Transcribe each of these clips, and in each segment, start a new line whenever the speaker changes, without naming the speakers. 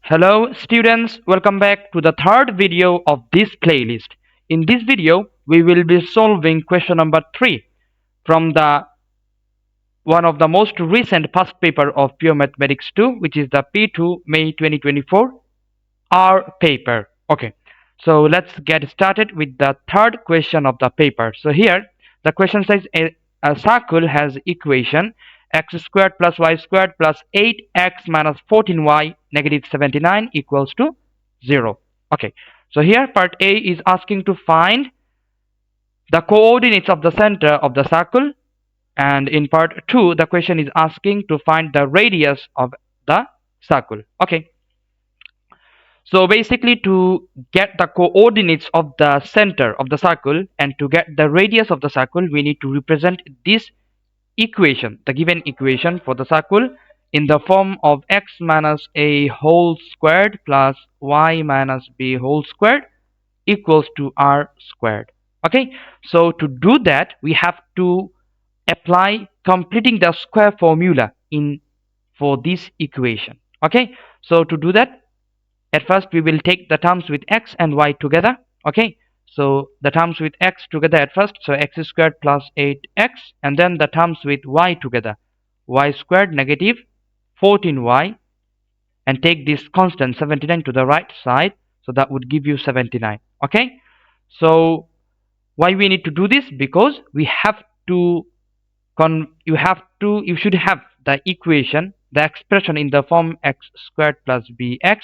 Hello students, welcome back to the third video of this playlist. In this video, we will be solving question number 3 from the one of the most recent past paper of Pure Mathematics 2, which is the P2 May 2024 R paper. Okay, so let's get started with the third question of the paper. So here the question says a circle has equation x squared plus y squared plus 8x minus 14y negative 79 equals to 0. Okay, so here part A is asking to find the coordinates of the center of the circle, and in part 2 the question is asking to find the radius of the circle. Okay, so basically to get the coordinates of the center of the circle and to get the radius of the circle, we need to represent this equation, the given equation for the circle, in the form of x minus a whole squared plus y minus b whole squared equals to r squared. Okay, so to do that we have to apply completing the square formula in for this equation. Okay, so to do that, at first we will take the terms with x and y together. Okay, so the terms with x together at first, so x squared plus 8x, and then the terms with y together, y squared negative 14y, and take this constant 79 to the right side, so that would give you 79. Okay, so why we need to do this? Because we have to you should have the equation, the expression in the form x squared plus bx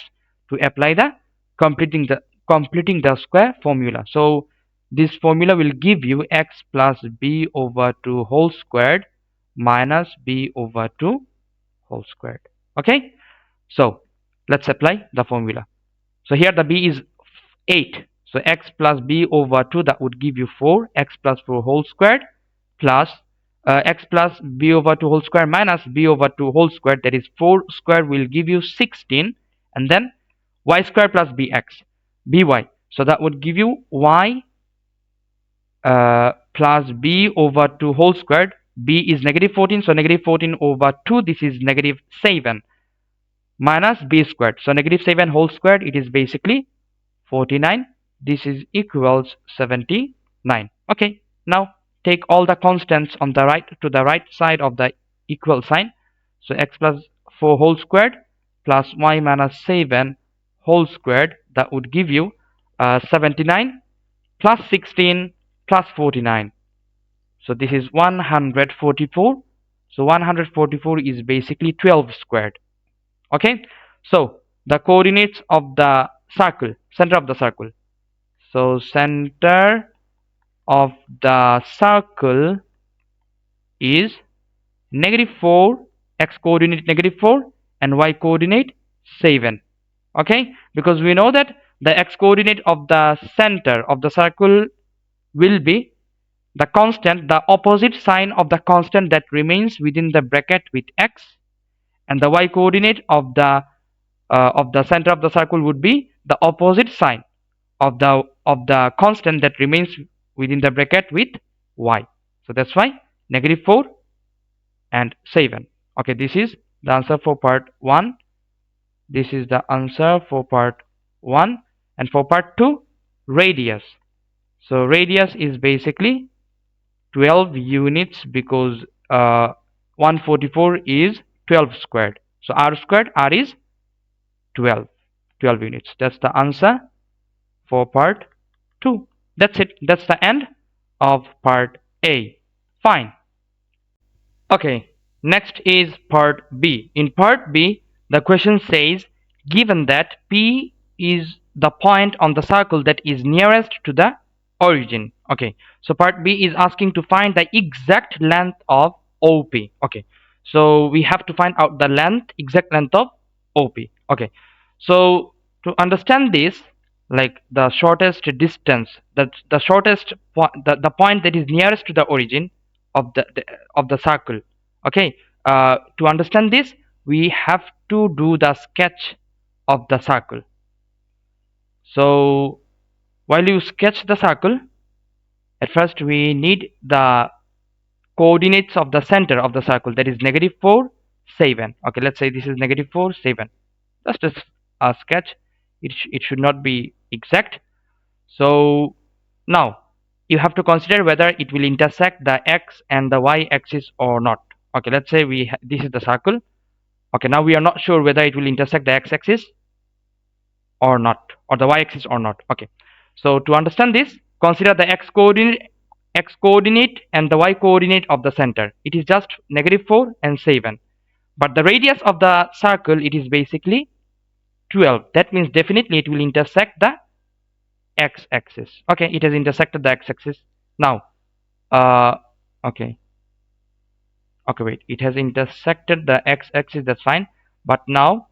to apply the completing the square formula. So this formula will give you x plus b over 2 whole squared minus b over 2 whole squared. Okay, so let's apply the formula. So here the b is 8, so x plus b over 2, that would give you 4, x plus 4 whole squared plus x plus b over 2 whole square minus b over 2 whole square, that is 4 square will give you 16, and then y square plus by, so that would give you y plus b over 2 whole squared. B is negative 14, so negative 14 over 2, this is negative 7, minus b squared, so negative 7 whole squared, it is basically 49, this is equals 79. Okay, now take all the constants on the right to the right side of the equal sign, so x plus 4 whole squared plus y minus 7 whole squared, that would give you 79 plus 16 plus 49, so this is 144, so 144 is basically 12 squared. Okay, so the coordinates of the circle, center of the circle, so center of the circle is negative 4, x coordinate negative 4 and y coordinate 7. Okay, because we know that the x coordinate of the center of the circle will be the constant, the opposite sign of the constant that remains within the bracket with x, and the y coordinate of the center of the circle would be the opposite sign of the constant that remains within the bracket with y. So that's why negative 4 and 7. Okay, this is the answer for part 1. This is the answer for part 1. And for part 2, radius. So radius is basically 12 units, because 144 is 12 squared. So r squared, r is 12 units. That's the answer for part 2. That's it. That's the end of part A. Fine. Okay, next is part B. In part B, the question says, given that P is the point on the circle that is nearest to the origin. Okay, so part B is asking to find the exact length of OP. Okay, so we have to find out the exact length of OP. Okay, so to understand this, like the shortest distance, the shortest the point that is nearest to the origin of the circle. Okay, to understand this, we have to do the sketch of the circle. So while you sketch the circle, at first we need the coordinates of the center of the circle, that is negative 4, 7. Okay, let's say this is negative 4, 7. That's just a sketch. It should not be exact. So now you have to consider whether it will intersect the x and the y axis or not. Okay, let's say this is the circle. Okay, now we are not sure whether it will intersect the x axis or not, or the y axis or not. Okay, so to understand this, consider the x coordinate and the y coordinate of the center. It is just -4 and 7, but the radius of the circle, it is basically 12. That means definitely it will intersect the x axis. Okay, it has intersected the x axis. Now okay, wait, it has intersected the x axis, that's fine. But now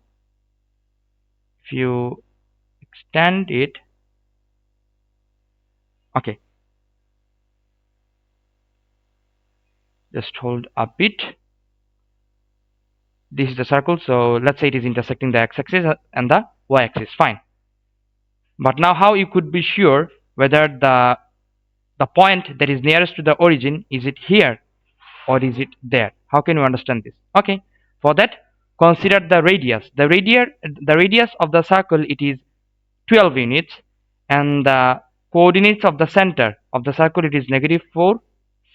if you extend it, okay, just hold a bit. This is the circle, so let's say it is intersecting the x axis and the y axis, fine. But now how you could be sure whether the point that is nearest to the origin, is it here or is it there? How can you understand this? Okay, for that, consider the radius. The radius of the circle, it is 12 units, and the coordinates of the center of the circle, it is -4,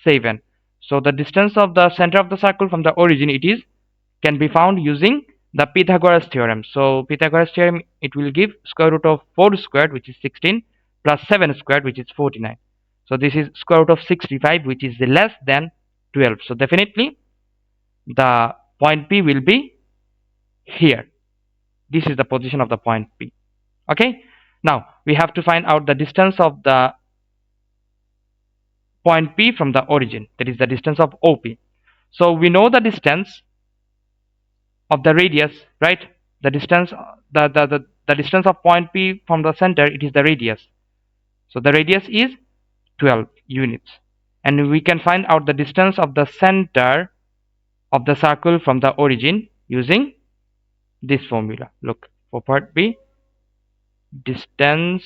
7. So the distance of the center of the circle from the origin, can be found using the Pythagoras theorem. So Pythagoras theorem, it will give square root of 4 squared, which is 16, plus 7 squared, which is 49. So this is square root of 65, which is less than 12. So definitely the point P will be here. This is the position of the point P. Okay, now we have to find out the distance of the point P from the origin, that is the distance of OP. So we know the distance of the radius, right? The distance, the distance of point P from the center, it is the radius. So the radius is 12 units, and we can find out the distance of the center of the circle from the origin using this formula. Look, for part B, distance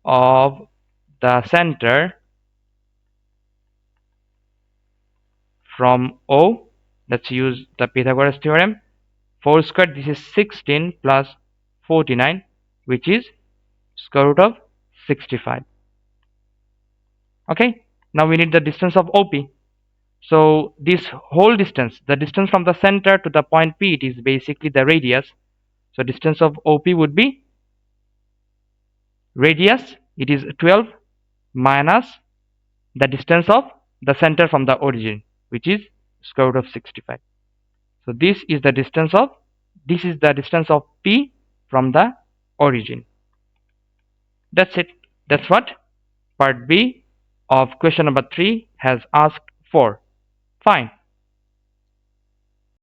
of the center from O, let's use the Pythagoras theorem. 4 squared, this is 16 plus 49, which is square root of 65. Okay, now we need the distance of OP. So this whole distance, the distance from the center to the point P, it is basically the radius. So distance of OP would be radius, it is 12, minus the distance of the center from the origin, which is square root of 65. So this is the distance of P from the origin. That's it. That's what part B of question number 3 has asked for. Fine.